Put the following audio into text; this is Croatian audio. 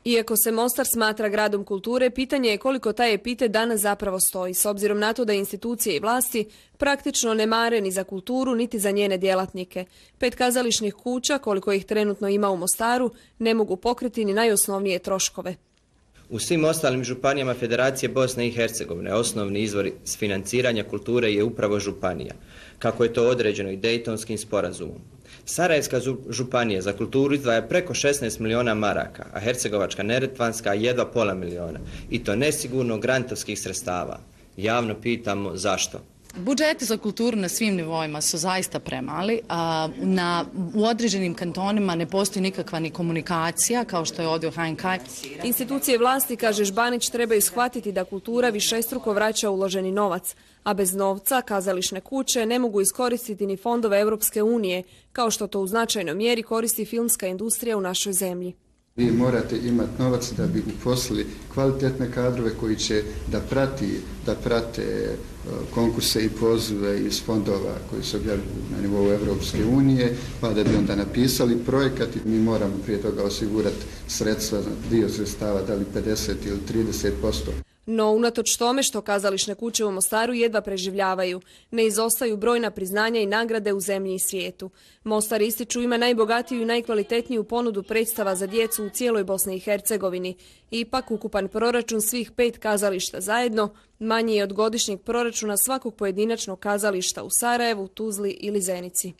Iako se Mostar smatra gradom kulture, pitanje je koliko taj epitet danas zapravo stoji, s obzirom na to da institucije i vlasti praktično ne mare ni za kulturu, niti za njene djelatnike. 5 kazališnih kuća, koliko ih trenutno ima u Mostaru, ne mogu pokriti ni najosnovnije troškove. U svim ostalim županijama Federacije Bosne i Hercegovine osnovni izvor financiranja kulture je upravo županija, kako je to određeno i Dejtonskim sporazumom. Sarajevska županija za kulturu izdvaja preko 16 miliona maraka, a Hercegovačka-neretvanska jedva pola miliona. I to nesigurno grantovskih sredstava. Javno pitamo zašto. Budžeti za kulturu na svim nivoima su zaista premali. U određenim kantonima ne postoji nikakva ni komunikacija, kao što je ovdje u HNK. Institucije vlasti, kaže Žbanić, trebaju shvatiti da kultura višestruko vraća uloženi novac, a bez novca kazališne kuće ne mogu iskoristiti ni fondove Europske unije, kao što to u značajnoj mjeri koristi filmska industrija u našoj zemlji. Vi morate imati novac da bi uposlili kvalitetne kadrove koji će da prate konkurse i pozive iz fondova koji se objavljuju na nivou Europske unije, pa da bi onda napisali projekat i mi moramo prije toga osigurati sredstva, dio sredstava, da li 50 ili 30%. No, unatoč tome što kazališne kuće u Mostaru jedva preživljavaju, ne izostaju brojna priznanja i nagrade u zemlji i svijetu. Mostar, ističu, ima najbogatiju i najkvalitetniju ponudu predstava za djecu u cijeloj Bosni i Hercegovini. Ipak, ukupan proračun svih 5 kazališta zajedno manji je od godišnjeg proračuna svakog pojedinačnog kazališta u Sarajevu, Tuzli ili Zenici.